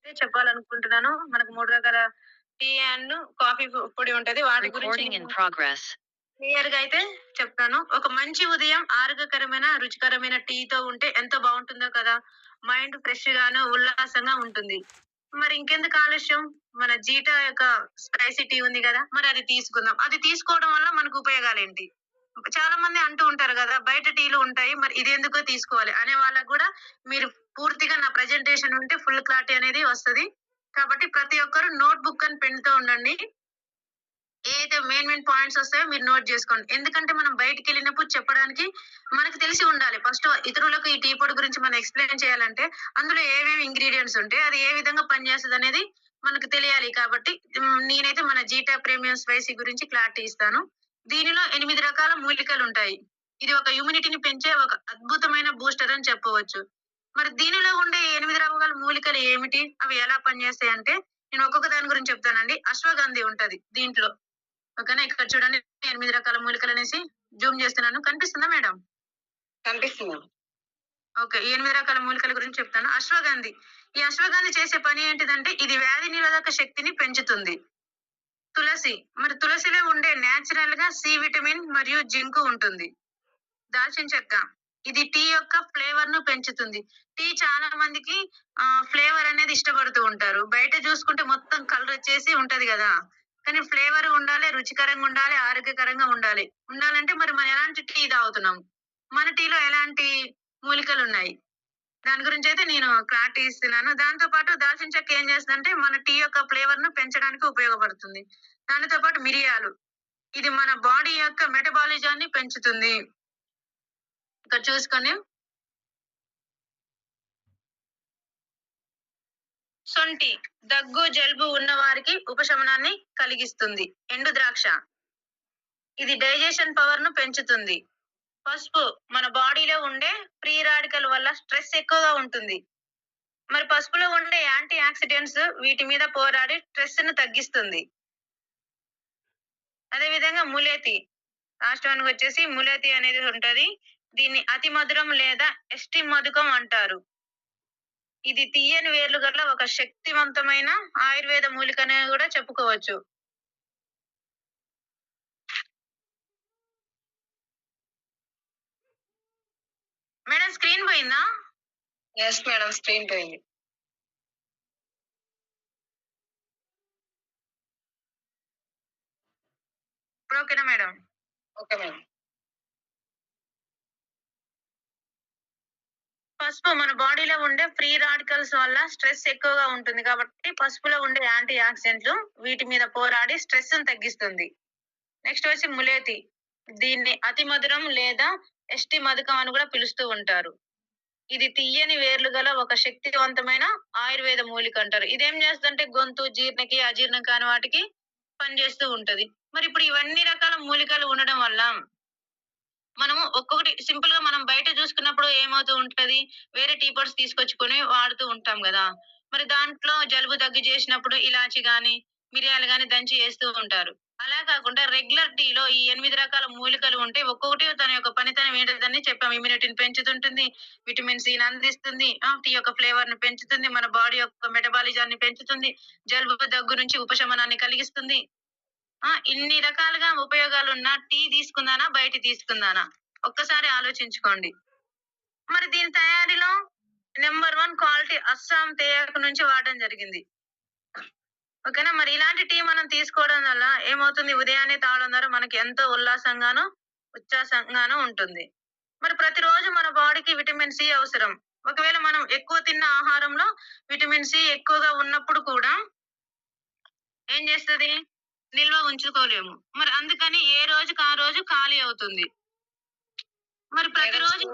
చెప్పాలనుకుంటున్నాను. మనకు 3 రకాల టీ అండ్ కాఫీ పొడి ఉంటది. వాటి గురించి Recording in progress. క్లియర్‌గా అయితే చెప్తాను. ఒక మంచి ఉదయం ఆరోగ్యకరమైన, రుచికరమైన టీతో ఉంటే ఎంత బావుంటుందో కదా! మైండ్ ఫ్రెష్‌గాను, ఉల్లాసంగా ఉంటుంది. మరి ఇంకెందుకు ఆలస్యం? మన జీటా యొక్క స్పైసీ టీ ఉంది గదా! మరి అది తీసుకుందాం. అది తీసుకోవడం వల్ల మనకు ఉపయోగాలేంటి? చాలా మంది అంటూ ఉంటారు గదా! బయట టీలు ఉంటాయి. మరి ఇదెందుకో తీసుకోవాలి అనే వాళ్ళకి గూడా మీరు పూర్తిగా నా ప్రెజెంటేషన్ ఉంటే ఫుల్ క్లారిటీ అనేది వస్తది. కాబట్టి ప్రతి ఒక్కరు నోట్ బుక్ అండ్ పెన్‌తో ఉండండి. ఏదైతే మెయిన్ పాయింట్స్ వస్తాయో మీరు నోట్ జేసుకోండి. ఎందుకంటే మనం బయటికెళ్ళినప్పుడు చెప్పడానికి మనకు తెలిసి ఉండాలి. ఫస్ట్ ఇతరులకు ఈ టీ పొడి గురించి మనం ఎక్స్‌ప్లెయిన్ చేయాలంటే అందులో ఏమేమి ఇంగ్రీడియెంట్స్ ఉంటాయి, అది ఏ విధంగా పనిచేస్తదనేది మనకు తెలియాలి కాబట్టి నేనైతే మన జీటా ప్రీమియం స్పైసీ గురించి క్లారిటీ ఇస్తాను. దీనిలో 8 రకాల మూలికలుంటాయి. ఇది ఒక ఇమ్యూనిటీని పెంచే ఒక అద్భుతమైన బూస్టర్ అని చెప్పవచ్చు. మరి దీనిలో ఉండే 8 రకాల మూలికలు ఏమిటి? అవి ఎలా పనిచేస్తాయంటే నేను ఒక్కొక్క దాని గురించి చెప్తానండి. అశ్వగంధి ఉంటది దీంట్లో. ఓకేనా? ఇక్కడ చూడండి 8 రకాల మూలికలనేసి జూమ్ చేస్తున్నాను. కనిపిస్తుందా మేడం? కనిపిస్తుంది. ఓకే. 8 రకాల మూలికల గురించి చెప్తాను. అశ్వగంధి. ఈ అశ్వగంధి చేసే పని ఏంటిదంటే ఇది వ్యాధి నిరోధక శక్తిని పెంచుతుంది. తులసి. మరి తులసిలో ఉండే నేచురల్‌గా సి విటమిన్ మరియు జింకు ఉంటుంది. దాల్చిన చెక్క. ఇది టీ యొక్క ఫ్లేవర్‌ను పెంచుతుంది. టీ చాలా మందికి ఫ్లేవర్ అనేది ఇష్టపడుతూ ఉంటారు. బయట చూసుకుంటే మొత్తం కలరొచ్చేసి ఉంటది గదా! కానీ ఫ్లేవర్ ఉండాలి, రుచికరంగా ఉండాలి, ఆరోగ్యకరంగా ఉండాలి. ఉండాలంటే మరి మనం ఎలాంటి టీ తాగుతున్నాం? మన టీలో ఎలాంటి మూలికలున్నాయి? దాని గురించయితే నేను క్లారిటీ ఇస్తున్నాను. దాంతో పాటు దాల్చిన చెక్క ఏం చేస్తదంటే మన టీ యొక్క ఫ్లేవర్‌ను పెంచడానికి ఉపయోగపడుతుంది. దానితో పాటు మిరియాలు. ఇది మన బాడీ యొక్క మెటబాలిజాన్ని పెంచుతుంది. ఇక్కడ చూసుకొని సొంటి దగ్గు, జలుబు ఉన్న వారికి ఉపశమనాన్ని కలిగిస్తుంది. ఎండు ద్రాక్ష. ఇది డైజెషన్ పవర్‌ను పెంచుతుంది. పసుపు మన బాడీలో ఉండే ఫ్రీ రాడికల్ వల్ల స్ట్రెస్ ఎక్కువగా ఉంటుంది. మరి పసుపులో ఉండే యాంటీ ఆక్సిడెంట్స్ వీటి మీద పోరాడి స్ట్రెస్‌ను తగ్గిస్తుంది. అదే విధంగా ములేతి. లాస్ట్ వన్ వచ్చేసి ములేతి అనేది ఉంటది. దీన్ని అతి మధురం లేదా ఎస్టీ మధుకం అంటారు. ఇది తియ్యని వేర్లు గల ఒక శక్తివంతమైన ఆయుర్వేద మూలికనే గూడా చెప్పుకోవచ్చు. మేడం స్క్రీన్ పోయిందా? Yes madam. స్క్రీన్ పోయింది. ఇప్పుడు ఓకేనా మేడం? Okay madam. పసుపు మన బాడీలో ఉండే ఫ్రీ రాడికల్స్ వల్ల స్ట్రెస్ ఎక్కువగా ఉంటుంది కాబట్టి పసుపులో ఉండే యాంటీ ఆక్సిడెంట్లు వీటి మీద పోరాడి స్ట్రెస్‌ని తగ్గిస్తుంది. నెక్స్ట్ వచ్చి ములేతి. దీన్ని అతి మధురం లేదా ఎస్టీ మధుకం అని కూడా పిలుస్తూ ఉంటారు. ఇది తియ్యని వేర్లు గల ఒక శక్తివంతమైన ఆయుర్వేద మూలిక అంటారు. ఇదేం చేస్తదంటే గొంతు, జీర్ణకి, అజీర్ణం కాని వాటికి పనిచేస్తూ ఉంటది. మరి ఇప్పుడు ఇవన్నీ రకాల మూలికలు ఉండడం వల్ల మనము ఒక్కొక్కటి సింపుల్‌గా మనం బయట చూసుకున్నప్పుడు ఏమవుతూ ఉంటది, వేరే టీ పొడ్స్ తీసుకొచ్చుకొని వాడుతూ ఉంటాం గదా! మరి దాంట్లో జలుబు, దగ్గు చేసినప్పుడు ఇలాచి గాని, మిరియాలు గాని దంచి ఏస్తూ ఉంటారు. అలా కాకుండా రెగ్యులర్ టీలో ఈ 8 రకాల మూలికలు ఉంటే ఒక్కొక్కటి తన యొక్క పనితనం ఏంటిదని చెప్పాం. ఇమ్యూనిటీని పెంచుతుంటుంది, విటమిన్ సిని అందిస్తుంది, టీ యొక్క ఫ్లేవర్‌ని పెంచుతుంది, మన బాడీ యొక్క మెటబాలిజాన్ని పెంచుతుంది, జలుబు, దగ్గు నుంచి ఉపశమనాన్ని కలిగిస్తుంది. ఇన్ని రకాలుగా ఉపయోగాలున్న టీ తీసుకుందానా? బయట తీసుకుందానా? ఒక్కసారి ఆలోచించుకోండి. మరి దీని తయారీలో నంబర్ 1 క్వాలిటీ అస్సాం తేయాకు నుంచి వాడడం జరిగింది. ఓకేనా? మరి ఇలాంటి టీ మనం తీసుకోవడం వల్ల ఏమవుతుంది? ఉదయాన్నే తాగడం ద్వారా మనకి ఎంతో ఉల్లాసంగాను, ఉచ్ఛ్వాసంగాను ఉంటుంది. మరి ప్రతిరోజు మన బాడీకి విటమిన్ సి అవసరం. ఒకవేళ మనం ఎక్కువ తిన్న ఆహారంలో విటమిన్ సి ఎక్కువగా ఉన్నప్పుడు కూడా ఏం చేస్తది? నిల్వ ఉంచుకోలేము. మరి అందుకని ఏ రోజుకి ఆ రోజు ఖాళీ అవుతుంది. మరి ప్రతిరోజు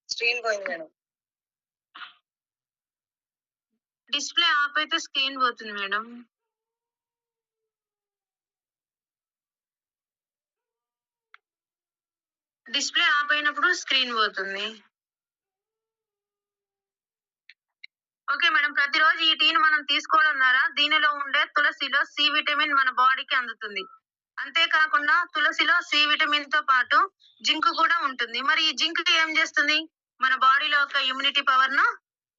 స్క్రీన్ పోయింది మేడం. డిస్‌ప్లే ఆఫ్ అయితే స్క్రీన్ పోతుంది మేడం. డిస్‌ప్లే ఆఫ్ అయినప్పుడు స్క్రీన్ పోతుంది. Okay madam. ప్రతిరోజు ఈ టీని మనం తీసుకోవడం ద్వారా దీనిలో ఉండే తులసిలో సి విటమిన్ మన బాడీకి అందుతుంది. అంతేకాకుండా తులసిలో సి విటమిన్‌తో పాటు జింక్ కూడా ఉంటుంది. మరి ఈ జింక్ ఏం చేస్తుంది? మన బాడీలో ఒక ఇమ్యూనిటీ పవర్‌ను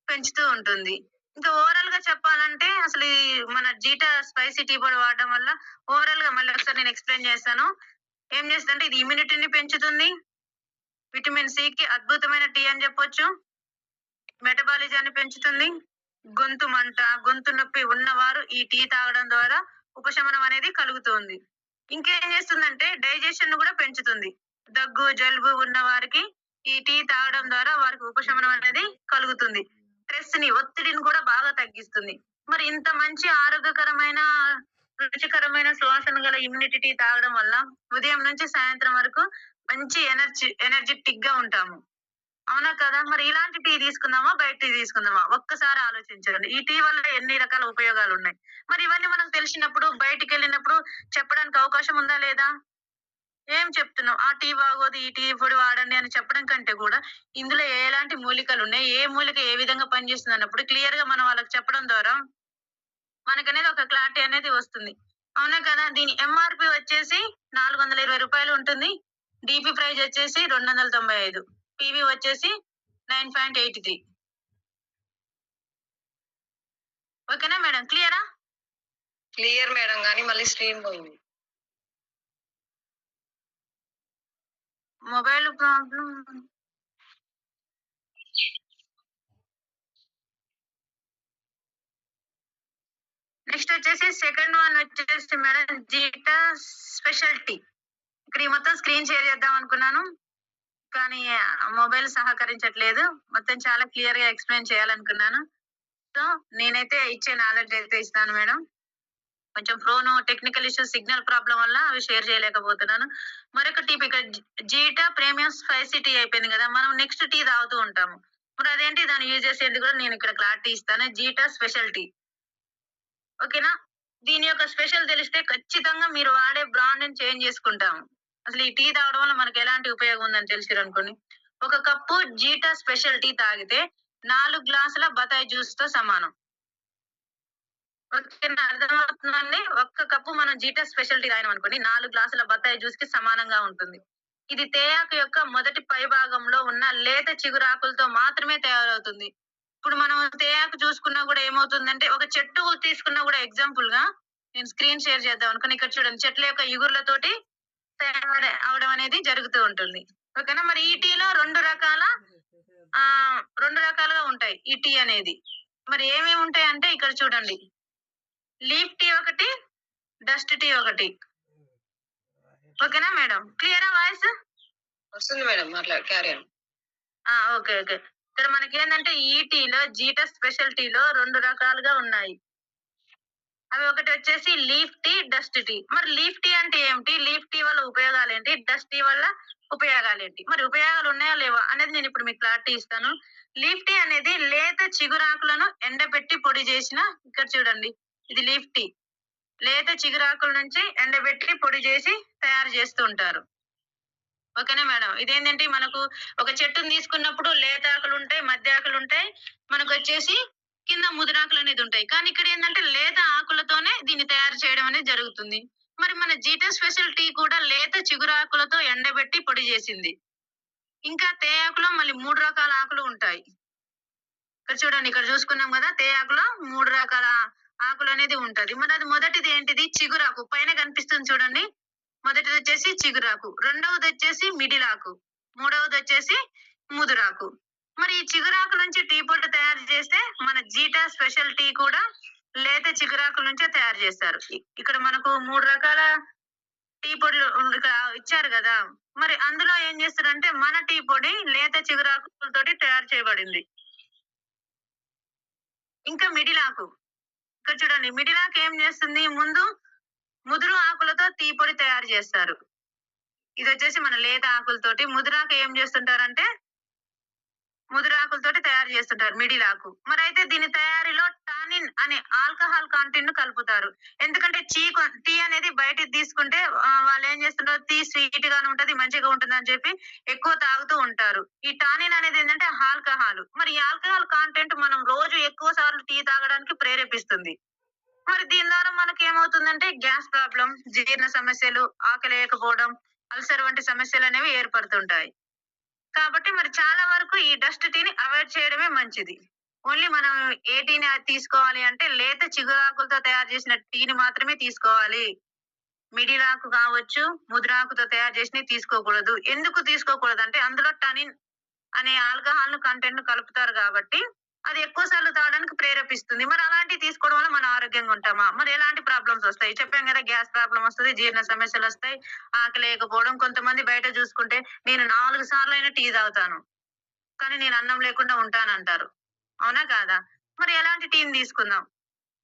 పెంచుతూ ఉంటుంది. ఇంకా ఓవరాల్ గా చెప్పాలంటే అసలు ఈ మన జీటా స్పైసీ టీ పొడి వాడడం వల్ల ఓవరాల్ గా మళ్ళీ ఒకసారి నేను ఎక్స్‌ప్లెయిన్ చేస్తాను. ఏం చేస్తదంటే ఇది ఇమ్యూనిటీని పెంచుతుంది. విటమిన్ సికి అద్భుతమైన టీ అని చెప్పొచ్చు. మెటబాలిజాన్ని పెంచుతుంది. గొంతు మంట, గొంతు నొప్పి ఉన్నవారు ఈ టీ తాగడం ద్వారా ఉపశమనం అనేది కలుగుతుంది. ఇంకేం చేస్తుందంటే డైజెషన్‌ను కూడా పెంచుతుంది. దగ్గు, జలుబు ఉన్న వారికి ఈ టీ తాగడం ద్వారా వారికి ఉపశమనం అనేది కలుగుతుంది. స్ట్రెస్‌ని, ఒత్తిడిని కూడా బాగా తగ్గిస్తుంది. మరి ఇంత మంచి ఆరోగ్యకరమైన, రుచికరమైన సువాసన గల ఇమ్యూనిటీ టీ తాగడం వల్ల ఉదయం నుంచి సాయంత్రం వరకు మంచి ఎనర్జిటిక్‌గా ఉంటాము. అవునా కదా! మరి ఇలాంటి టీ తీసుకుందామా? బయట టీ తీసుకుందామా? ఒక్కసారి ఆలోచించండి. ఈ టీ వల్ల ఎన్ని రకాల ఉపయోగాలున్నాయి. మరి ఇవన్నీ మనకు తెలిసినప్పుడు బయటికెళ్ళినప్పుడు చెప్పడానికి అవకాశం ఉందా? లేదా? ఏం చెప్తున్నాం. ఆ టీ బాగోదు, ఈ టీ పొడి వాడండి అని చెప్పడం కంటే కూడా ఇందులో ఎలాంటి మూలికలున్నాయి, ఏ మూలిక ఏ విధంగా పనిచేస్తుందన్నప్పుడు క్లియర్‌గా మనం వాళ్ళకి చెప్పడం ద్వారా మనకనేది ఒక క్లారిటీ అనేది వస్తుంది. అవునా కదా! దీని ఎంఆర్‌పీ వచ్చేసి రూ. 420 ఉంటుంది. డీపీ ప్రైస్ వచ్చేసి 295. పీవీ వచ్చేసి 9.83. ఓకేనా మేడం? క్లియరా? క్లియర్ మేడం గానీ మళ్ళీ స్క్రీన్ పోయింది. Mobile problem. నెక్స్ట్ వచ్చేసి సెకండ్ వన్ వచ్చేసి మేడం జీటా స్పెషల్ టీ. ఇక్కడ ఈ మొత్తం స్క్రీన్ షేర్ చేద్దాం అనుకున్నాను. కానీ మొబైల్ సహకరించట్లేదు. మొత్తం చాలా క్లియర్‌గా ఎక్స్‌ప్లెయిన్ చేయాలనుకున్నాను. సో, నేనైతే ఇచ్చే నాలెడ్జ్ అయితే ఇస్తాను మేడం. కొంచెం టెక్నికల్ ఇష్యూస్, సిగ్నల్ ప్రాబ్లమ్ వల్ల అవి షేర్ చేయలేకపోతున్నాను. మరొక టిప్ ఇక్కడ జీటా ప్రీమియం స్పైసీ టీ అయిపోయింది గదా! మనం నెక్స్ట్ టీ తాగుతూ ఉంటాము. మరి అదేంటి దాని యూజెస్ ఏంటి కూడా నేను ఇక్కడ క్లారిటీ ఇస్తాను. Zeta special tea. ఓకేనా? దీని యొక్క స్పెషల్ తెలిస్తే ఖచ్చితంగా మీరు వాడే బ్రాండ్‌ని చేంజ్ చేసుకుంటాము. అసలు ఈ టీ తాగడం వల్ల మనకు ఎలాంటి ఉపయోగం ఉందని తెలిసిరనుకోండి. ఒక కప్పు జీటా స్పెషల్ టీ తాగితే 4 గ్లాసుల బత్తాయి జ్యూస్‌తో సమానం. ఓకేనా? అర్థమవుతుందండి. ఒక్క కప్పు మనం జీటా స్పెషల్ టీ తాగినామనుకోండి 4 గ్లాసుల బత్తాయి జ్యూస్‌కి సమానంగా ఉంటుంది. ఇది తేయాకు యొక్క మొదటి పైభాగంలో ఉన్న లేత చిగురాకులతో మాత్రమే తయారవుతుంది. ఇప్పుడు మనం తేయాకు చూసుకున్నా గూడా ఏమవుతుందంటే, ఒక చెట్టు తీసుకున్నా గూడా ఎగ్జాంపుల్‌గా నేను స్క్రీన్ షేర్ చేద్దాం అనుకున్నా. ఇక్కడ చూడండి చెట్ల యొక్క ఇగుర్లతోటి అవడం అనేది జరుగుతూ ఉంటుంది. ఓకేనా? మరి ఈ టీలో 2 రకాలుగా ఉంటాయి ఈ టీ అనేది. మరి ఏమేమి ఉంటాయంటే ఇక్కడ చూడండి. లీఫ్ టీ ఒకటి, డస్ట్ టీ ఒకటి. ఓకేనా మేడం? క్లియరా వాయిస్? వస్తుంది madam carry on. Okay. Okay. ఇక్కడ మనకేందంటే ఈ టీలో జీటా స్పెషల్ టీలో 2 రకాలుగా ఉన్నాయి. అవి ఒకటొచ్చేసి లీఫ్ టీ, డస్ట్ టీ. మరి లీఫ్ టీ అంటే ఏమిటి? లీఫ్ టీ వల్ల ఉపయోగాలేంటి? డస్ట్ టీ వల్ల ఉపయోగాలేంటి? మరి ఉపయోగాలు ఉన్నాయా? లేవా? అనేది నేనిప్పుడు మీకు క్లారిటీ ఇస్తాను. లీఫ్ టీ అనేది లేత చిగురాకులను ఎండబెట్టి పొడి చేసిన ఇక్కడ చూడండి. ఇది లీఫ్ టీ. లేత చిగురాకుల నుంచి ఎండబెట్టి పొడి చేసి తయారు చేస్తూ ఉంటారు. ఓకేనా మేడం? ఇదేంటంటే మనకు ఒక చెట్టుని తీసుకున్నప్పుడు లేత ఆకులుంటాయి, మధ్య ఆకులుంటాయి. మనకొచ్చేసి కింద ముదురాకులనేది ఉంటాయి. కానీ ఇక్కడేందంటే లేత ఆకులతోనే దీన్ని తయారు చేయడం అనేది జరుగుతుంది. మరి మన జీటా స్పెషల్ టీ కూడా లేత చిగురాకులతో ఎండబెట్టి పొడి చేసింది. ఇంకా తేయాకులో మళ్ళీ 3 రకాల ఆకులు ఉంటాయి. ఇక్కడ చూడండి. ఇక్కడ చూసుకున్నాం గదా! తేయాకులో 3 రకాల ఆకులనేది ఉంటది. మరి అది మొదటిది ఏంటిది? చిగురాకు. పైన కనిపిస్తుంది చూడండి. మొదటిదొచ్చేసి చిగురాకు. రెండవదొచ్చేసి మిడిలాకు. మూడవదొచ్చేసి ముదురాకు. మరి ఈ చిగురాకు నుంచి టీ పొడి తయారు చేస్తే మన జీటా స్పెషల్ టీ కూడా లేత చిగురాకుల నుంచే తయారు చేస్తారు. ఇక్కడ మనకు 3 రకాల టీ పొడులు ఇక్కడ ఇచ్చారు గదా! మరి అందులో ఏం చేస్తారంటే మన టీ పొడి లేత చిగురాకులతోటి తయారు చేయబడింది. ఇంకా మిడిలాకు. ఇక్కడ చూడండి. మిడిలాకు ఏం చేస్తుంది? ముందు ముదురు ఆకులతో టీ పొడి తయారు చేస్తారు. ఇదొచ్చేసి మన లేత ఆకులతోటి. ముదురాకు ఏం చేస్తుంటారంటే, ముదురాకులతోటి తయారు చేస్తుంటారు మిడిలాకు. మరైతే దీని తయారీలో టానిన్ అనే ఆల్కహాల్ కంటెంట్‌ను కలుపుతారు. ఎందుకంటే టీ అనేది బయటిది తీసుకుంటే వాళ్ళేం చేస్తుంటారు, టీ స్వీట్ గానే ఉంటది, మంచిగా ఉంటుందని చెప్పి ఎక్కువ తాగుతూ ఉంటారు. ఈ టానిన్ అనేది ఏంటంటే ఆల్కహాల్. మరి ఈ ఆల్కహాల్ కంటెంట్ మనం రోజు ఎక్కువ సార్లు టీ తాగడానికి ప్రేరేపిస్తుంది. మరి దీని ద్వారా మనకేమవుతుందంటే గ్యాస్ ప్రాబ్లమ్, జీర్ణ సమస్యలు, ఆకలేయకపోవడం, అల్సర్ వంటి సమస్యలనేవి ఏర్పడుతుంటాయి. కాబట్టి మరి చాలా వరకు ఈ డస్ట్ టీని అవాయిడ్ చేయడమే మంచిది. ఓన్లీ మనం ఏ టీని తీసుకోవాలి అంటే లేత చిగురాకులతో తయారు చేసిన టీని మాత్రమే తీసుకోవాలి. మిడిలాకు కావచ్చు, ముదిరాకుతో తయారు చేసినవి తీసుకోకూడదు. ఎందుకు తీసుకోకూడదంటే అందులో టనిన్ అనే ఆల్కహాల్ కంటెంట్ కలుపుతారు కాబట్టి అది ఎక్కువ సార్లు తాగడానికి ప్రేరేపిస్తుంది. మరి అలాంటివి తీసుకోవడం వల్ల మనం ఆరోగ్యంగా ఉంటామా? మరి ఎలాంటి ప్రాబ్లమ్స్ వస్తాయి? చెప్పాం కదా, గ్యాస్ ప్రాబ్లమ్ వస్తది, జీర్ణ సమస్యలొస్తాయి, ఆకలి లేకపోవడం. కొంతమంది బయట చూసుకుంటే నేను 4 సార్లయినా టీ తాగుతాను, కానీ నేను అన్నం లేకుండా ఉంటానంటారు. అవునా కాదా? మరి ఎలాంటి టీని తీసుకుందాం?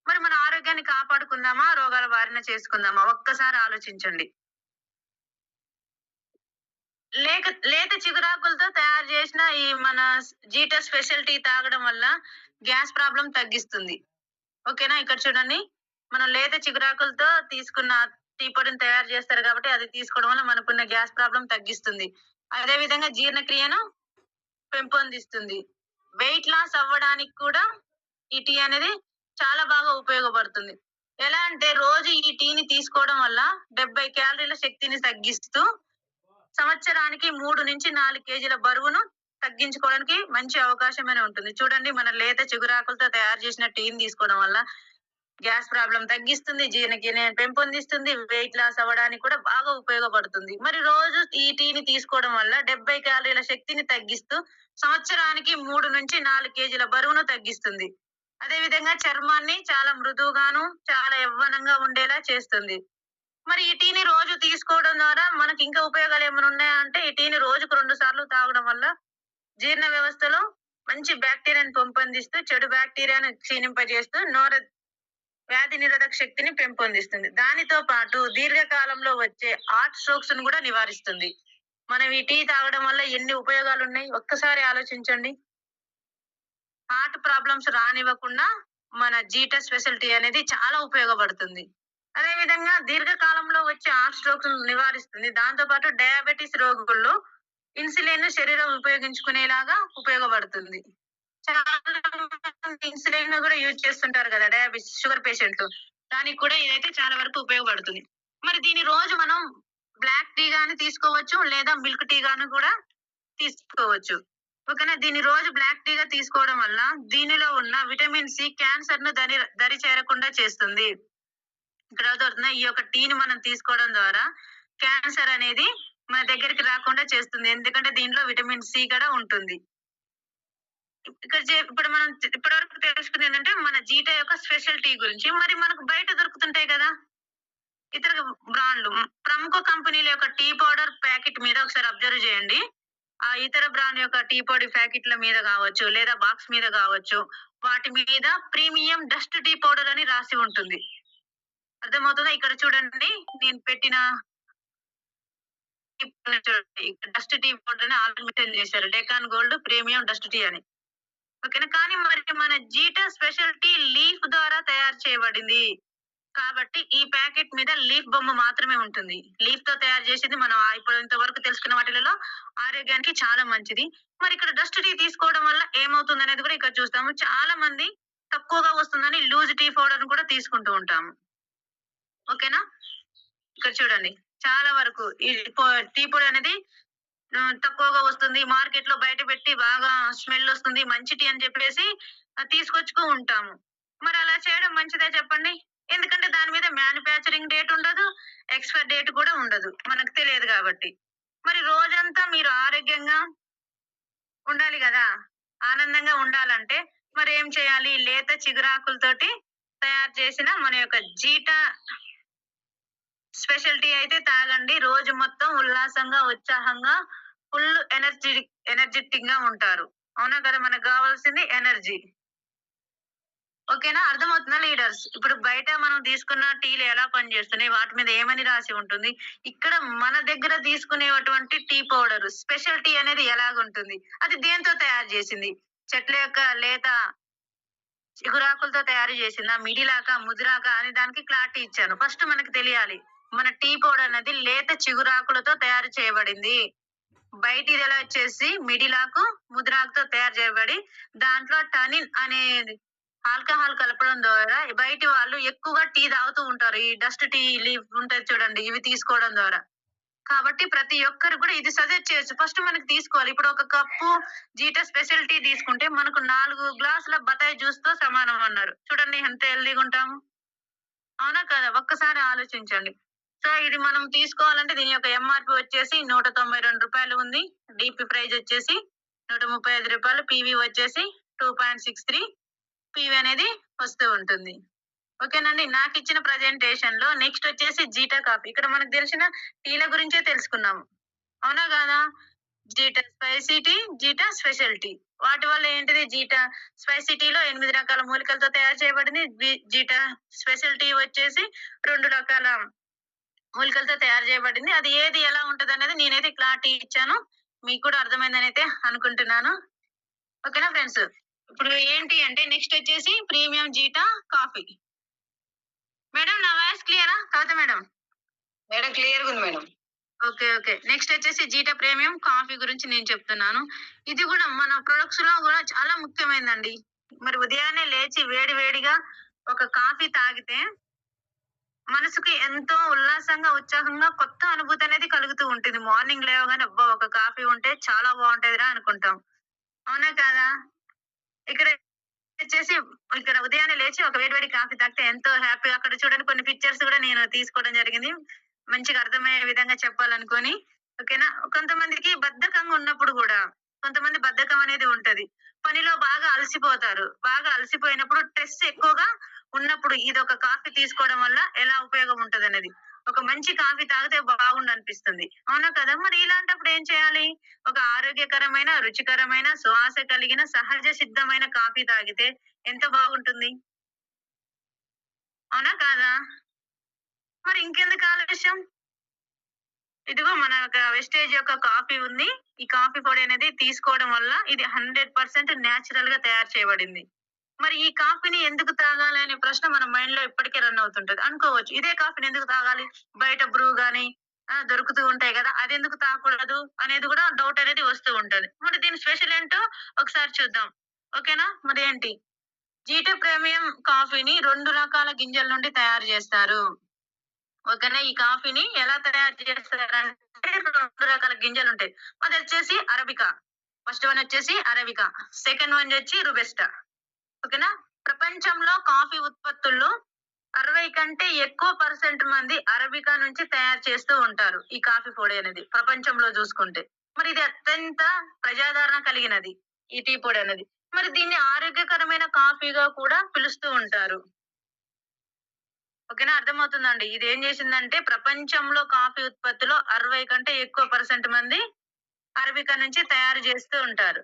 మరి మన ఆరోగ్యాన్ని కాపాడుకుందామా? రోగాల బారిన చేసుకుందామా? ఒక్కసారి ఆలోచించండి. లేత చిగురాకులతో తయారు చేసిన ఈ మన జీటా స్పెషల్ టీ తాగడం వల్ల గ్యాస్ ప్రాబ్లమ్ తగ్గిస్తుంది. ఓకేనా? ఇక్కడ చూడండి. మనం లేత చిగురాకులతో తీసుకున్న టీ పొడిని తయారు చేస్తారు కాబట్టి అది తీసుకోవడం వల్ల మనకున్న గ్యాస్ ప్రాబ్లమ్ తగ్గిస్తుంది. అదే విధంగా జీర్ణక్రియను పెంపొందిస్తుంది. వెయిట్ లాస్ అవ్వడానికి కూడా ఈ టీ అనేది చాలా బాగా ఉపయోగపడుతుంది. ఎలా అంటే రోజు ఈ టీని తీసుకోవడం వల్ల 70 క్యాలరీల శక్తిని తగ్గిస్తూ సంవత్సరానికి 3-4 కేజీల బరువును తగ్గించుకోవడానికి మంచి అవకాశమైన ఉంటుంది. చూడండి, మన లేత చిగురాకులతో తయారు చేసిన టీని తీసుకోవడం వల్ల గ్యాస్ ప్రాబ్లమ్ తగ్గిస్తుంది, జీర్ణక్రియను పెంపొందిస్తుంది, వెయిట్ లాస్ అవ్వడానికి కూడా బాగా ఉపయోగపడుతుంది. మరి రోజు ఈ టీని తీసుకోవడం వల్ల 70 క్యాలరీల శక్తిని తగ్గిస్తూ సంవత్సరానికి 3-4 కేజీల బరువును తగ్గిస్తుంది. అదే విధంగా చర్మాన్ని చాలా మృదువుగాను, చాలా యవ్వనంగా ఉండేలా చేస్తుంది. మరి ఈ టీని రోజు తీసుకోవడం ద్వారా మనకి ఇంకా ఉపయోగాలు ఏమైనా ఉన్నాయా అంటే, ఈ టీని రోజుకు 2 సార్లు తాగడం వల్ల జీర్ణ వ్యవస్థలో మంచి బ్యాక్టీరియాను పెంపొందిస్తూ, చెడు బ్యాక్టీరియాను క్షీణింపజేస్తూ, వ్యాధి నిరోధక శక్తిని పెంపొందిస్తుంది. దానితో పాటు దీర్ఘకాలంలో వచ్చే హార్ట్ స్ట్రోక్స్ ను కూడా నివారిస్తుంది. మనం ఈ టీ తాగడం వల్ల ఎన్ని ఉపయోగాలున్నాయి ఒక్కసారి ఆలోచించండి. హార్ట్ ప్రాబ్లమ్స్ రానివ్వకుండా మన జీటా స్పెషల్ టీ అనేది చాలా ఉపయోగపడుతుంది. అదే విధంగా దీర్ఘకాలంలో వచ్చే హార్ట్ స్ట్రోక్స్ నివారిస్తుంది. దాంతో పాటు డయాబెటిస్ రోగుల్లో ఇన్సులిన్ శరీరం ఉపయోగించుకునేలాగా ఉపయోగపడుతుంది. చాలా మంది ఇన్సులిన్ కూడా యూజ్ చేస్తుంటారు కదా, డయాబెటిస్ షుగర్ పేషెంట్లు. దానికి కూడా ఇదైతే చాలా వరకు ఉపయోగపడుతుంది. మరి దీని రోజు మనం బ్లాక్ టీ గాని తీసుకోవచ్చు, లేదా మిల్క్ టీ గాని కూడా తీసుకోవచ్చు. ఓకేనా? దీన్ని రోజు బ్లాక్ టీగా తీసుకోవడం వల్ల దీనిలో ఉన్న విటమిన్ సి క్యాన్సర్ ను దరి చేరకుండా చేస్తుంది. ఇక్కడ అవుతున్నా ఈ యొక్క టీని మనం తీసుకోవడం ద్వారా క్యాన్సర్ అనేది మన దగ్గరికి రాకుండా చేస్తుంది. ఎందుకంటే దీంట్లో విటమిన్ సి కూడా ఉంటుంది. ఇప్పుడు మనం ఇప్పటివరకు తెలుసుకుంది ఏంటంటే మన జీటా యొక్క స్పెషల్ టీ గురించి. మరి మనకు బయట దొరుకుతుంటాయి కదా ఇతర బ్రాండ్లు. ప్రముఖ కంపెనీల యొక్క టీ పౌడర్ ప్యాకెట్ మీద ఒకసారి అబ్జర్వ్ చేయండి. ఆ ఇతర బ్రాండ్ యొక్క టీ పొడి ప్యాకెట్ల మీద కావచ్చు, లేదా బాక్స్ మీద కావచ్చు, వాటి మీద ప్రీమియం డస్ట్ టీ పౌడర్ అని రాసి ఉంటుంది. అర్థమవుతుందా? ఇక్కడ చూడండి, నేను పెట్టిన డస్ట్ టీ పౌడర్ అని ఆల్రెడీ మెన్షన్ చేశారు. Deccan gold premium dust tea అని. ఓకేనా? కానీ మరి మన జీటా స్పెషల్ టీ లీఫ్ ద్వారా తయారు చేయబడింది కాబట్టి ఈ ప్యాకెట్ మీద లీఫ్ బొమ్మ మాత్రమే ఉంటుంది. లీఫ్ తో తయారు చేసింది మనం ఇప్పుడు ఇంతవరకు తెలుసుకున్న వాటిలలో ఆరోగ్యానికి చాలా మంచిది. మరి ఇక్కడ డస్ట్ టీ తీసుకోవడం వల్ల ఏమవుతుంది అనేది కూడా ఇక్కడ చూస్తాము. చాలా మంది తక్కువగా వస్తుందని లూజ్ టీ పౌడర్ కూడా తీసుకుంటూ ఉంటాము. ఓకేనా? ఇక్కడ చూడండి, చాలా వరకు ఈ టీ పొడి అనేది తక్కువగా వస్తుంది, మార్కెట్ లో బయట పెట్టి బాగా స్మెల్ వస్తుంది, మంచి టీ అని చెప్పేసి తీసుకొచ్చుకూ ఉంటాము. మరి అలా చేయడం మంచిదే చెప్పండి? ఎందుకంటే దాని మీద మ్యానుఫ్యాక్చరింగ్ డేట్ ఉండదు, ఎక్స్పైర్ డేట్ కూడా ఉండదు, మనకు తెలియదు కాబట్టి. మరి రోజంతా మీరు ఆరోగ్యంగా ఉండాలి కదా, ఆనందంగా ఉండాలంటే మరి ఏం చేయాలి? లేత చిగురాకులతోటి తయారు చేసిన మన యొక్క జీటా స్పెషల్ టీ అయితే తాగండి. రోజు మొత్తం ఉల్లాసంగా, ఉత్సాహంగా, ఫుల్ ఎనర్జెటిక్ గా ఉంటారు. అవునా కదా? మనకు కావాల్సింది ఎనర్జీ. ఓకేనా? అర్థమవుతుందా లీడర్స్? ఇప్పుడు బయట మనం తీసుకున్న టీలు ఎలా పనిచేస్తున్నాయి, వాటి మీద ఏమని రాసి ఉంటుంది, ఇక్కడ మన దగ్గర తీసుకునేటువంటి టీ పౌడర్ స్పెషల్ టీ అనేది ఎలాగుంటుంది, అది దేంతో తయారు చేసింది, చెట్ల యొక్క లేత చిగురాకులతో తయారు చేసిందా, మిడిలాక, ముదిరాక అని దానికి క్లారిటీ ఇచ్చాను. ఫస్ట్ మనకు తెలియాలి, మన టీ పౌడర్ అనేది లేత చిగురాకులతో తయారు చేయబడింది. బయటిది ఎలా వచ్చేసి మిడిలాకు, ముదిరాకుతో తయారు చేయబడి దాంట్లో టనిన్ అనే ఆల్కహాల్ కలపడం ద్వారా బయటి వాళ్ళు ఎక్కువగా టీ తాగుతూ ఉంటారు. ఈ డస్ట్ టీ లీఫ్ ఉంటది చూడండి, ఇవి తీసుకోవడం ద్వారా. కాబట్టి ప్రతి ఒక్కరు కూడా ఇది సజెస్ట్ చేయొచ్చు. ఫస్ట్ మనకు తీసుకోవాలి. ఇప్పుడు ఒక కప్పు జీటా స్పెషల్ టీ తీసుకుంటే మనకు 4 గ్లాసుల బత్తాయి జ్యూస్‌తో సమానం అన్నారు. చూడండి ఎంత హెల్తీగా ఉంటాము. అవునా కాదా? ఒక్కసారి ఆలోచించండి. సో, ఇది మనం తీసుకోవాలంటే దీని యొక్క ఎంఆర్‌పీ వచ్చేసి రూ. 192 ఉంది. డీపీ ప్రైస్ వచ్చేసి రూ. 135. పీవీ వచ్చేసి 2.63 పీవీ అనేది వస్తూ ఉంటుంది. ఓకేనండి. నాకిచ్చిన ప్రెజెంటేషన్‌లో నెక్స్ట్ వచ్చేసి జీటా కాఫీ. ఇక్కడ మనకు తెలిసిన టీల గురించే తెలుసుకున్నాము. అవునా కాదా? Zeta spicy tea, Zeta special tea. వాటి వల్ల ఏంటిది జీటా స్పైసీ టీలో 8 రకాల మూలికలతో తయారు చేయబడింది. జీటా స్పెషల్ టీ వచ్చేసి 2 రకాల మూలికలతో తయారు చేయబడింది. అది ఏది ఎలా ఉంటదనేది నేనైతే క్లారిటీ ఇచ్చాను. మీకు కూడా అర్థమైందనైతే అనుకుంటున్నాను. ఓకేనా ఫ్రెండ్స్. ఇప్పుడు ఏంటి అంటే నెక్స్ట్ వచ్చేసి ప్రీమియం జీటా కాఫీ. మేడం నా వాయిస్ క్లియరా? కవిత మేడం. మేడం క్లియర్‌గా ఉంది మేడం. ఓకే. ఓకే. నెక్స్ట్ వచ్చేసి జీటా ప్రీమియం కాఫీ గురించి నేను చెప్తున్నాను. ఇది గూడా మన ప్రొడక్ట్స్‌లో గూడా చాలా ముఖ్యమైనదండి. మరి ఉదయాన్నే లేచి వేడి వేడిగా ఒక కాఫీ తాగితే మనసుకి ఎంతో ఉల్లాసంగా, ఉత్సాహంగా కొత్త అనుభూతి అనేది కలుగుతూ ఉంటుంది. మార్నింగ్ లేవగానే అబ్బా! ఒక కాఫీ ఉంటే చాలా బావుంటదిరా అనుకుంటాం. అవునా కాదా? ఇక్కడ వచ్చేసి ఇక్కడ ఉదయాన్నే లేచి ఒక వేడి వేడి కాఫీ తాగితే ఎంతో హ్యాపీగా అక్కడ చూడండి కొన్ని పిక్చర్స్ గూడా నేను తీసుకోవడం జరిగింది. మంచిగా అర్థమయ్యే విధంగా చెప్పాలనుకోని. ఓకేనా? కొంతమందికి బద్ధకంగా ఉన్నప్పుడు గూడా కొంతమంది బద్ధకం అనేది ఉంటది. పనిలో బాగా అలసిపోతారు. బాగా అలసిపోయినప్పుడు స్ట్రెస్ ఎక్కువగా ఉన్నప్పుడు ఇదొక కాఫీ తీసుకోవడం వల్ల ఎలా ఉపయోగం ఉంటదనేది. ఒక మంచి కాఫీ తాగితే బాగుండనిపిస్తుంది. అవునా కదా? మరి ఇలాంటప్పుడు ఏం చేయాలి? ఒక ఆరోగ్యకరమైన, రుచికరమైన, సువాస కలిగిన, సహజ సిద్ధమైన కాఫీ తాగితే ఎంత బాగుంటుంది. అవునా కాదా? మరి ఇంకెందుకు ఆలస్యం? ఇదిగో మన వెస్టేజ్ యొక్క కాఫీ ఉంది. ఈ కాఫీ పొడి అనేది తీసుకోవడం వల్ల ఇది 100% నేచురల్‌గా తయారు చేయబడింది. మరి ఈ కాఫీని ఎందుకు తాగాలి అనే ప్రశ్న మన మైండ్‌లో ఎప్పటికి రన్ అవుతుంటది. అనుకోవచ్చు. ఇదే కాఫీని ఎందుకు తాగాలి? బయట బ్రూ గాని దొరుకుతూ ఉంటాయి గదా! అదెందుకు తాగకూడదు అనేది గూడా డౌట్ అనేది వస్తూ ఉంటది. మరి దీని స్పెషల్ ఏంటో ఒకసారి చూద్దాం. ఓకేనా? మరి ఏంటి? జీటా ప్రీమియం కాఫీని 2 రకాల గింజల నుండి తయారు జేస్తారు. ఓకేనా? ఈ కాఫీని ఎలా తయారు చేస్తారంటే 2 రకాల గింజలుంటాయి. అదొచ్చేసి అరబికా. ఫస్ట్ వన్ వచ్చేసి అరబికా. సెకండ్ వన్ వచ్చి రోబస్టా. ఓకేనా? ప్రపంచంలో కాఫీ ఉత్పత్తుల్లో 60 కంటే ఎక్కువ పర్సెంట్ మంది అరబికా నుంచి తయారు చేస్తూ ఉంటారు. ఈ కాఫీ పొడి అనేది ప్రపంచంలో జూసుకుంటే. మరి ఇది అత్యంత ప్రజాదరణ కలిగినది. ఈ టీ పొడి అనేది. మరి దీన్ని ఆరోగ్యకరమైన కాఫీగా కూడా పిలుస్తూ ఉంటారు. ఓకేనా? అర్థమవుతుందండి. ఇదేం జేసిందంటే ప్రపంచంలో కాఫీ ఉత్పత్తిలో 60 కంటే ఎక్కువ పర్సెంట్ మంది అరబికా నుంచి తయారు జేస్తూ ఉంటారు.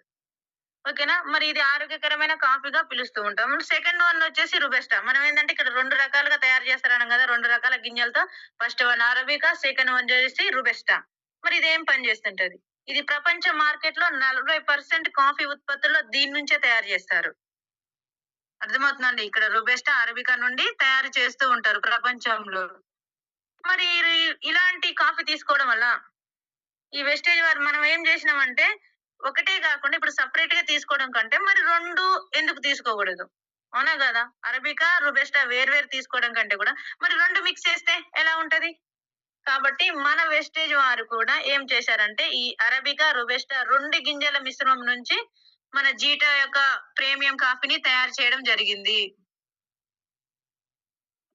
ఓకేనా? మరి ఇది ఆరోగ్యకరమైన కాఫీగా పిలుస్తూ ఉంటాం. సెకండ్ వన్ వచ్చేసి రోబస్టా. మనం ఏందంటే ఇక్కడ 2 రకాలుగా తయారు చేస్తారన్నాం గదా! 2 రకాల గింజలతో. First one arabica, second one వచ్చేసి రోబస్టా. మరి ఇదేం పని జేస్తుంటది? ఇది ప్రపంచ మార్కెట్‌లో 40% కాఫీ ఉత్పత్తుల్లో దీని నుంచే తయారు జేస్తారు. అర్థమవుతుందండి. ఇక్కడ రోబస్టా, అరబికా నుండి తయారు చేస్తూ ఉంటారు ప్రపంచంలో. మరి ఇలాంటి కాఫీ తీసుకోవడం వల్ల ఈ వెస్టేజ్ వారు మనం ఏం జేసినామంటే, ఒకటే గాకుండా ఇప్పుడు సెపరేట్‌గా తీసుకోవడం కంటే మరి 2 ఎందుకు తీసుకోకూడదు? అవునా గదా! అరబికా, రోబస్టా వేరు వేరు తీసుకోవడం కంటే గూడా మరి 2 మిక్స్ చేస్తే ఎలా ఉంటది? కాబట్టి మన వెస్టేజ్ వారు కూడా ఏం చేశారంటే, ఈ అరబికా, రోబస్టా 2 గింజల మిశ్రమం నుంచి మన జీటా యొక్క ప్రీమియం కాఫీని తయారు చేయడం జరిగింది.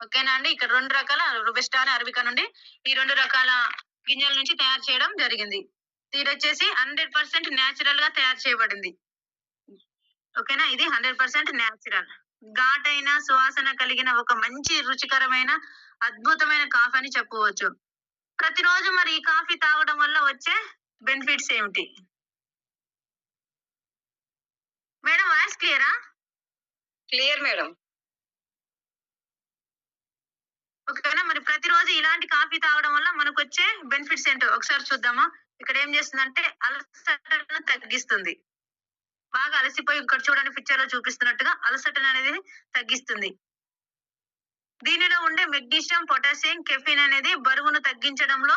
ఓకేనా అండి. ఇక్కడ 2 రకాల రోబస్టా, అరబికా నుండి ఈ 2 రకాల గింజల నుంచి తయారు చేయడం జరిగింది. ఇదొచ్చేసి 100% నేచురల్‌గా తయారు చేయబడింది. ఓకేనా. ఇది 100% నేచురల్. ఘాటైన, సువాసన కలిగిన ఒక మంచి రుచికరమైన, అద్భుతమైన కాఫీ అని చెప్పవచ్చు. ప్రతిరోజు మరి ఈ కాఫీ తాగడం వల్ల వచ్చే బెనిఫిట్స్ ఏమిటి? మేడం వాయిస్ క్లియరా? Clear madam. ఓకేనా. మరి ప్రతిరోజు ఇలాంటి కాఫీ తాగడం వల్ల మనకొచ్చే బెనిఫిట్స్ ఏంటో ఒకసారి చూద్దామా? ఇక్కడ ఏం చేస్తుందంటే అలసటను తగ్గిస్తుంది. బాగా అలసిపోయి ఇక్కడ చూడండి పిక్చర్‌లో చూపిస్తున్నట్టుగా అలసటననేది తగ్గిస్తుంది. దీనిలో ఉండే మెగ్నీషియం, పొటాషియం, కెఫీన్ అనేది బరువును తగ్గించడంలో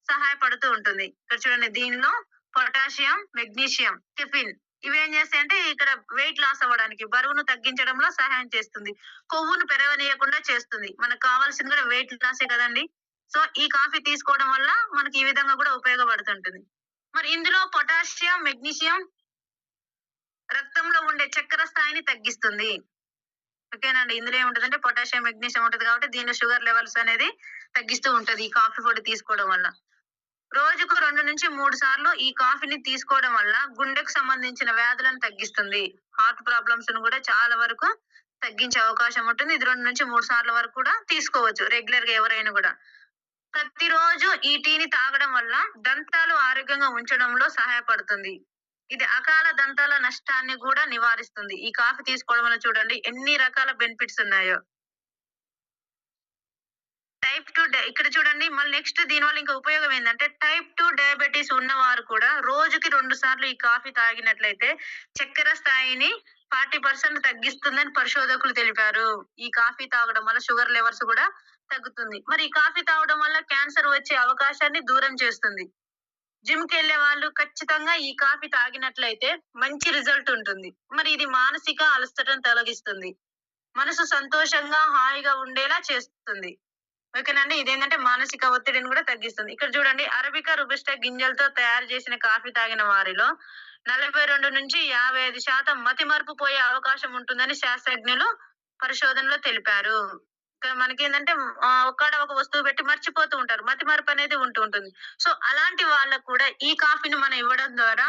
సహాయపడుతూ ఉంటుంది. ఇక్కడ చూడండి దీనిలో పొటాషియం, మెగ్నీషియం, కెఫీన్ ఇవేం చేస్తాయంటే ఇక్కడ వెయిట్ లాస్ అవ్వడానికి, బరువును తగ్గించడంలో సహాయం చేస్తుంది. కొవ్వును పెరగనీయకుండా చేస్తుంది. మనకు కావాల్సింది కూడా వెయిట్ లాసే కదండీ! సో ఈ కాఫీ తీసుకోవడం వల్ల మనకి ఈ విధంగా కూడా ఉపయోగపడుతుంటుంది. మరి ఇందులో పొటాషియం, మెగ్నీషియం రక్తంలో ఉండే చక్కెర స్థాయిని తగ్గిస్తుంది. ఓకేనండి. ఇందులో ఏముంటదంటే పొటాషియం, మెగ్నీషియం ఉంటది కాబట్టి దీనిలో షుగర్ లెవెల్స్ అనేది తగ్గిస్తూ ఉంటది ఈ కాఫీ పొడి తీసుకోవడం వల్ల. రోజుకు 2-3 సార్లు ఈ కాఫీని తీసుకోవడం వల్ల గుండెకు సంబంధించిన వ్యాధులను తగ్గిస్తుంది. హార్ట్ ప్రాబ్లమ్స్‌ను కూడా చాలా వరకు తగ్గించే అవకాశం ఉంటుంది. ఇది 2-3 సార్ల వరకు కూడా తీసుకోవచ్చు రెగ్యులర్‌గా ఎవరైనా గూడా. ప్రతిరోజు ఈ టీని తాగడం వల్ల దంతాలు ఆరోగ్యంగా ఉంచడంలో సహాయపడుతుంది. ఇది అకాల దంతాల నష్టాన్ని గూడా నివారిస్తుంది. ఈ కాఫీ తీసుకోవడం వల్ల చూడండి ఎన్ని రకాల బెనిఫిట్స్ ఉన్నాయో. టైప్ 2 ఇక్కడ చూడండి మళ్ళీ నెక్స్ట్ దీనివల్ల ఇంకా ఉపయోగం ఏందంటే టైప్ 2 డయాబెటిస్ ఉన్నవారు కూడా రోజుకి 2 సార్లు ఈ కాఫీ తాగినట్లయితే చక్కెర స్థాయిని 40% తగ్గిస్తుందని పరిశోధకులు తెలిపారు. ఈ కాఫీ తాగడం వల్ల షుగర్ లెవెల్స్ కూడా తగ్గుతుంది. మరి ఈ కాఫీ తాగడం వల్ల క్యాన్సర్ వచ్చే అవకాశాన్ని దూరం చేస్తుంది. జిమ్‌కెళ్ళే వాళ్ళు ఖచ్చితంగా ఈ కాఫీ తాగినట్లయితే మంచి రిజల్ట్ ఉంటుంది. మరి ఇది మానసిక అలసటను తొలగిస్తుంది. మనసు సంతోషంగా, హాయిగా ఉండేలా చేస్తుంది. ఓకేనండి. ఇదేంటంటే మానసిక ఒత్తిడిని గూడా తగ్గిస్తుంది. ఇక్కడ చూడండి అరబికా, రోబస్టా గింజలతో తయారు చేసిన కాఫీ తాగిన వారిలో 42-55% మతిమరుపు పోయే అవకాశం ఉంటుందని శాస్త్రజ్ఞులు పరిశోధనలో తెలిపారు. ఇక్కడ మనకేందంటే ఒక్కడ ఒక వస్తువు పెట్టి మర్చిపోతూ ఉంటారు. మతిమరుపు అనేది ఉంటూ ఉంటుంది. సో, అలాంటి వాళ్ళకి కూడా ఈ కాఫీని మనం ఇవ్వడం ద్వారా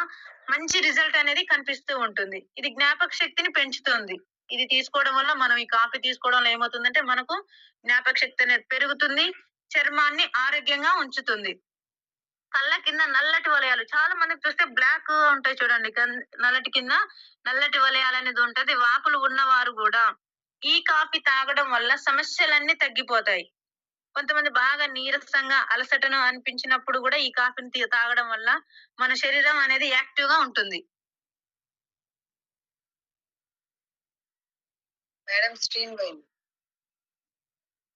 మంచి రిజల్ట్ అనేది కనిపిస్తూ ఉంటుంది. ఇది జ్ఞాపక శక్తిని పెంచుతుంది. ఇది తీసుకోవడం వల్ల మనం ఈ కాఫీ తీసుకోవడం వల్ల ఏమవుతుందంటే మనకు జ్ఞాపక శక్తి అనేది పెరుగుతుంది. చర్మాన్ని ఆరోగ్యంగా ఉంచుతుంది. కళ్ళ కింద నల్లటి వలయాలు చాలా మందికి చూస్తే బ్లాక్ ఉంటాయి చూడండి. నల్లటి కింద నల్లటి వలయాలనేది ఉంటది. వాపులు ఉన్నవారు గూడా ఈ కాఫీ తాగడం వల్ల సమస్యలన్నీ తగ్గిపోతాయి. కొంతమంది బాగా నీరసంగా, అలసటను అనిపించినప్పుడు గూడా ఈ కాఫీని తాగడం వల్ల మన శరీరం అనేది యాక్టివ్‌గా ఉంటుంది. మేడం స్క్రీన్ పోయింది.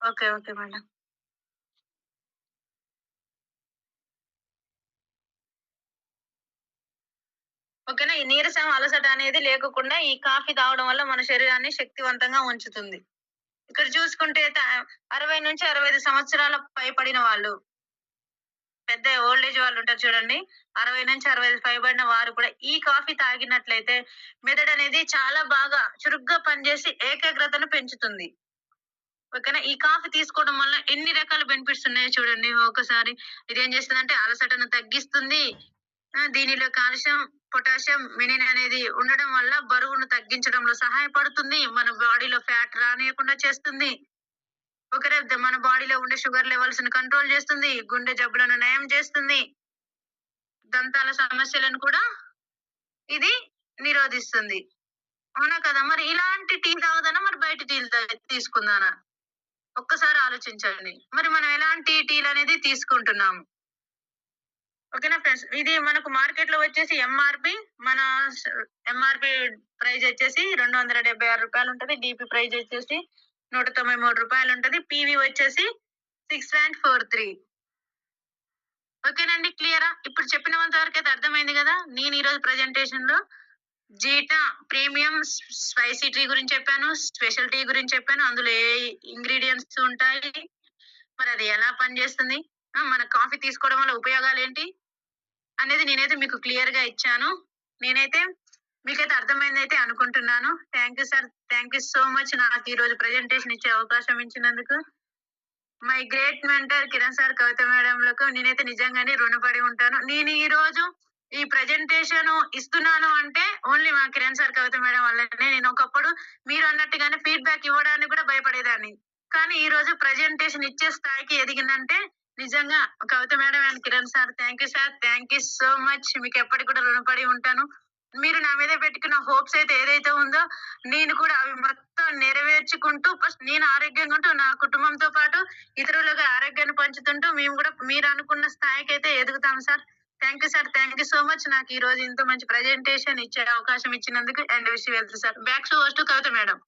ఓకే. Okay madam. ఓకేనా. ఈ నీరసం, అలసట అనేది లేకోకుండా ఈ కాఫీ తాగడం వల్ల మన శరీరాన్ని శక్తివంతంగా ఉంచుతుంది. ఇక్కడ చూసుకుంటే 60-65 సంవత్సరాల పైబడిన వాళ్ళు, పెద్ద ఓల్డ్ ఏజ్ వాళ్ళుంటారు చూడండి. 60-65 పైబడిన వారు కూడా ఈ కాఫీ తాగినట్లయితే మెదడనేది చాలా బాగా చురుగ్గా పనిచేసి ఏకాగ్రతను పెంచుతుంది. ఓకేనా. ఈ కాఫీ తీసుకోవడం వల్ల ఎన్ని రకాల బెనిఫిట్స్ ఉన్నాయో చూడండి ఒకసారి. ఇదేం చేస్తదంటే అలసటను తగ్గిస్తుంది. దీనిలో కాల్షియం, పొటాషియం, మెనిన్ అనేది ఉండడం వల్ల బరువును తగ్గించడంలో సహాయపడుతుంది. మన బాడీలో ఫ్యాట్ రానీయకుండా చేస్తుంది. ఓకేనా. మన బాడీలో ఉండే షుగర్ లెవెల్స్‌ని కంట్రోల్ చేస్తుంది. గుండె జబ్బులను నయం చేస్తుంది. దంతాల సమస్యలను కూడా ఇది నిరోధిస్తుంది. అవునా కదా! మరి ఇలాంటి టీ తాగుదానా? మరి బయట టీలు తీసుకుందానా? ఒక్కసారి ఆలోచించండి. మరి మనం ఎలాంటి టీలనేది తీసుకుంటున్నాము. ఓకేనా ఫ్రెండ్స్. ఇది మనకు మార్కెట్‌లో వచ్చేసి మన స్ ఎంఆర్‌పీ ప్రైస్ వచ్చేసి రూ. 276 ఉంటది. డీపీ ప్రైస్ వచ్చేసి రూ. 193 ఉంటది. పీవీ వచ్చేసి 6.43. ఓకేనండి. క్లియరా? ఇప్పుడు చెప్పినంత వరకైతే అర్థమైంది గదా! నేను ఈరోజు ప్రెజెంటేషన్‌లో జీటా ప్రీమియం స్పైసీ టీ గురించి చెప్పాను. స్పెషల్ టీ గురించి చెప్పాను. అందులో ఏ ఇంగ్రీడియెంట్స్ ఉంటాయి? మరి అది ఎలా పనిచేస్తుంది? మన కాఫీ తీసుకోవడం వల్ల ఉపయోగాలేంటి? అనేది నేనైతే మీకు క్లియర్‌గా ఇచ్చాను. నేనైతే మీకైతే అర్థమైందైతే అనుకుంటున్నాను. Thank you sir. Thank you so much నాకు ఈరోజు ప్రెజెంటేషన్ ఇచ్చే అవకాశం ఇచ్చినందుకు. My great mentor Kiran sir, Kavitha మేడంలకు నేనైతే నిజంగానే రుణపడి ఉంటాను. నేను ఈరోజు ఈ ప్రెజెంటేషన్ ఇస్తున్నాను అంటే ఓన్లీ మా కిరణ్ సార్, కవిత మేడం వల్లనే. నేను ఒకప్పుడు మీరు అన్నట్టుగానే ఫీడ్‌బ్యాక్ ఇవ్వడానికి కూడా భయపడేదాన్ని. కానీ ఈరోజు ప్రెజెంటేషన్ ఇచ్చే స్థాయికి ఎదిగిందంటే నిజంగా Kavitha madam and Kiran sir thank you sir. Thank you so much. మీకు ఎప్పటికి కూడా రుణపడి ఉంటాను. మీరు నా మీద పెట్టుకున్న హోప్స్ అయితే ఏదైతే ఉందో నేను కూడా అవి మొత్తం నెరవేర్చుకుంటూ ఫస్ట్ నేను ఆరోగ్యంగా ఉంటూ, నా కుటుంబంతో పాటు ఇతరులకు ఆరోగ్యాన్ని పంచుతుంటూ మేము కూడా మీరు అనుకున్న స్థాయికైతే ఎదుగుతాం sir. Thank you sir. Thank you so much. నాకు ఈరోజు ఇంత మంచి ప్రెజెంటేషన్ ఇచ్చే అవకాశం ఇచ్చినందుకు and wish you well sir. Back to host Kavitha madam.